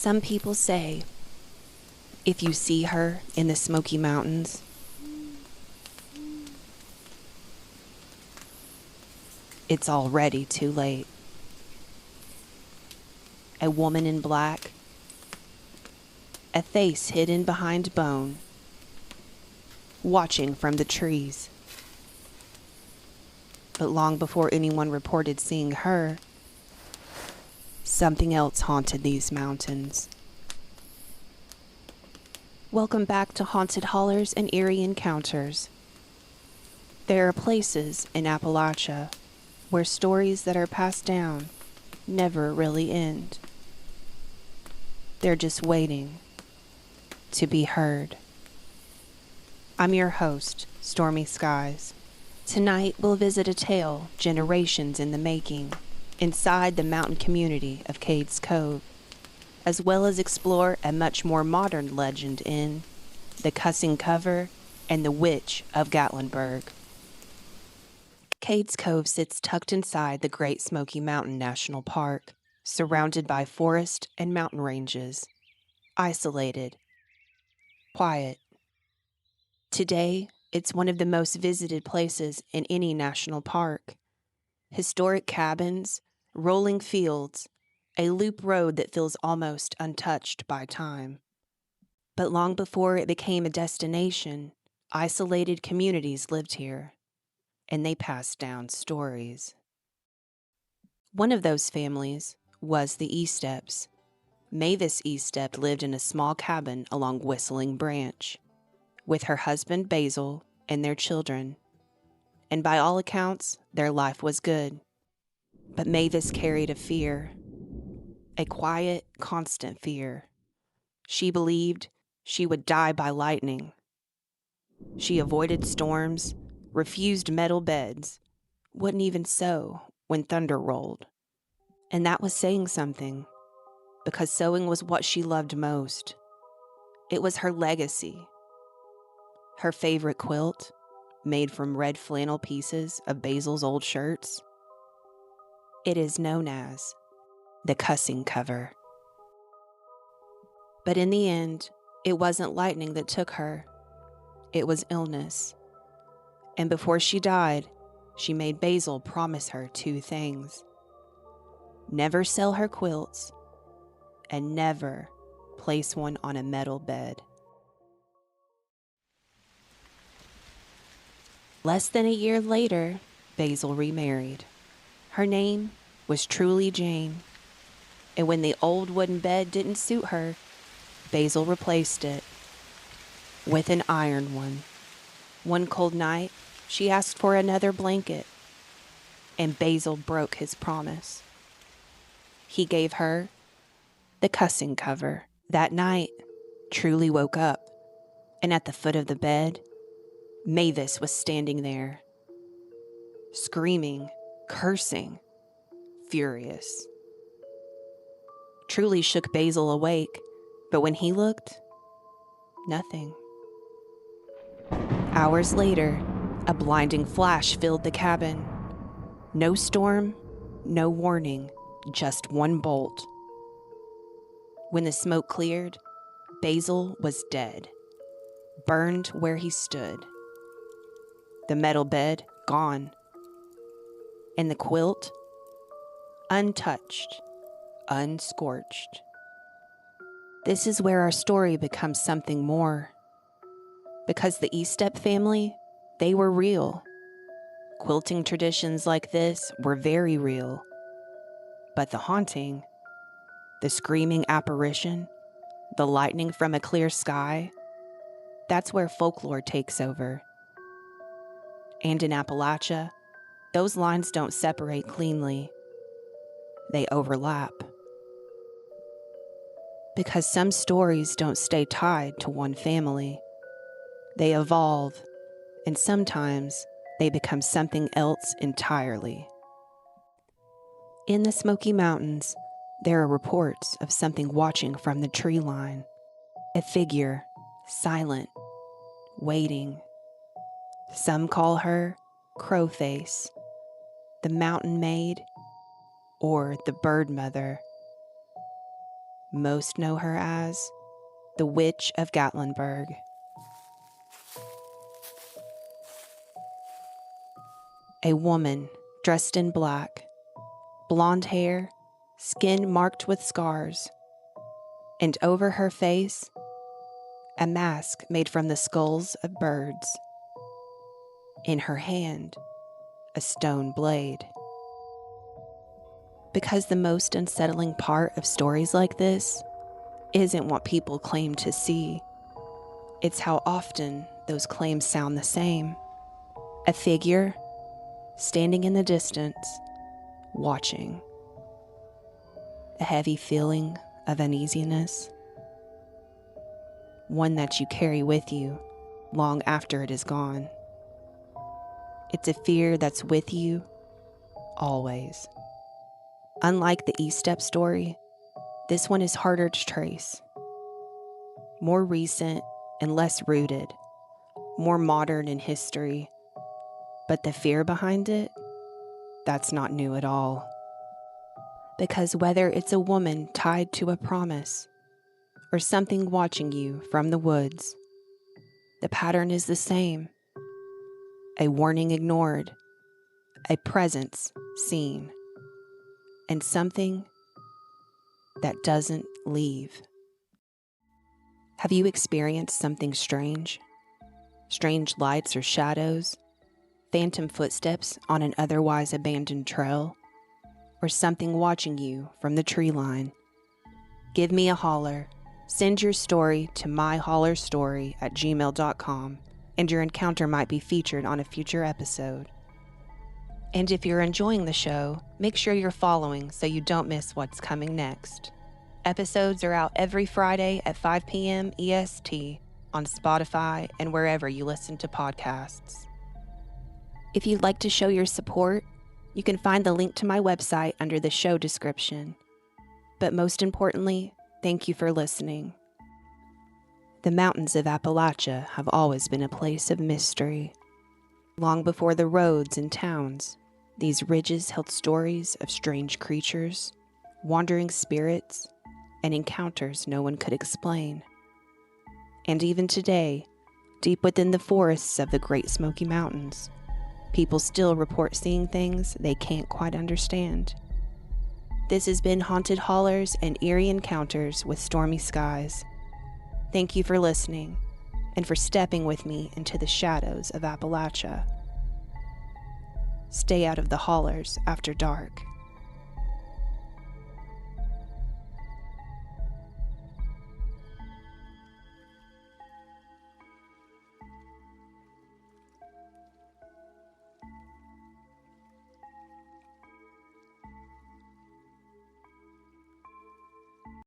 Some people say if you see her in the Smoky Mountains, it's already too late. A woman in black, a face hidden behind bone, watching from the trees. But long before anyone reported seeing her, something else haunted these mountains. Welcome back to Haunted Hollers and Eerie Encounters. There are places in Appalachia where stories that are passed down never really end. They're just waiting to be heard. I'm your host, Stormy Skies. Tonight we'll visit a tale generations in the making inside the mountain community of Cades Cove, as well as explore a much more modern legend in the Cussing cover and the Witch of Gatlinburg. Cades Cove sits tucked inside the Great Smoky Mountain National Park, surrounded by forest and mountain ranges, isolated, quiet. Today, it's one of the most visited places in any national park. Historic cabins, rolling fields, a loop road that feels almost untouched by time. But long before it became a destination, isolated communities lived here, and they passed down stories. One of those families was the Easteps. Mavis Eastep lived in a small cabin along Whistling Branch, with her husband Basil and their children. And by all accounts, their life was good. But Mavis carried a fear, a quiet, constant fear. She believed she would die by lightning. She avoided storms, refused metal beds, wouldn't even sew when thunder rolled. And that was saying something, because sewing was what she loved most. It was her legacy. Her favorite quilt, made from red flannel pieces of Basil's old shirts. It is known as the Cussing cover. But in the end, it wasn't lightning that took her. It was illness. And before she died, she made Basil promise her two things: never sell her quilts, and never place one on a metal bed. Less than a year later, Basil remarried. Her name was truly Jane, and when the old wooden bed didn't suit her, Basil replaced it with an iron one. One cold night, she asked for another blanket, and Basil broke his promise. He gave her the Cussing cover. That night, Truly woke up, and at the foot of the bed, Mavis was standing there, screaming, cursing, furious. Truly shook Basil awake, but when he looked, nothing. Hours later, a blinding flash filled the cabin. No storm, no warning, just one bolt. When the smoke cleared, Basil was dead, burned where he stood. The metal bed gone, and the quilt untouched, unscorched. This is where our story becomes something more. Because the Eastep family, they were real. Quilting traditions like this were very real. But the haunting, the screaming apparition, the lightning from a clear sky, that's where folklore takes over. And in Appalachia, those lines don't separate cleanly. They overlap. Because some stories don't stay tied to one family. They evolve, and sometimes they become something else entirely. In the Smoky Mountains, there are reports of something watching from the tree line. A figure, silent, waiting. Some call her Crowface, the Mountain Maid, or the Bird Mother. most know her as the Witch of Gatlinburg. A woman dressed in black, blonde hair, skin marked with scars, and over her face, a mask made from the skulls of birds. In her hand, a stone blade. Because the most unsettling part of stories like this isn't what people claim to see. It's how often those claims sound the same. A figure standing in the distance, watching. A heavy feeling of uneasiness. One that you carry with you long after it is gone. It's a fear that's with you always. Unlike the E-Step story, this one is harder to trace. More recent and less rooted. More modern in history. But the fear behind it, that's not new at all. Because whether it's a woman tied to a promise or something watching you from the woods, the pattern is the same. A warning ignored, a presence seen, and something that doesn't leave. Have you experienced something strange? Strange lights or shadows? Phantom footsteps on an otherwise abandoned trail? Or something watching you from the tree line? Give me a holler. Send your story to MyHollerStory@gmail.com, and your encounter might be featured on a future episode. And if you're enjoying the show, make sure you're following so you don't miss what's coming next. Episodes are out every Friday at 5 p.m. EST on Spotify and wherever you listen to podcasts. If you'd like to show your support, you can find the link to my website under the show description. But most importantly, thank you for listening. The mountains of Appalachia have always been a place of mystery. Long before the roads and towns, these ridges held stories of strange creatures, wandering spirits, and encounters no one could explain. And even today, deep within the forests of the Great Smoky Mountains, people still report seeing things they can't quite understand. This has been Haunted Hollers and Eerie Encounters with Stormy Skies. Thank you for listening and for stepping with me into the shadows of Appalachia. Stay out of the hollers after dark.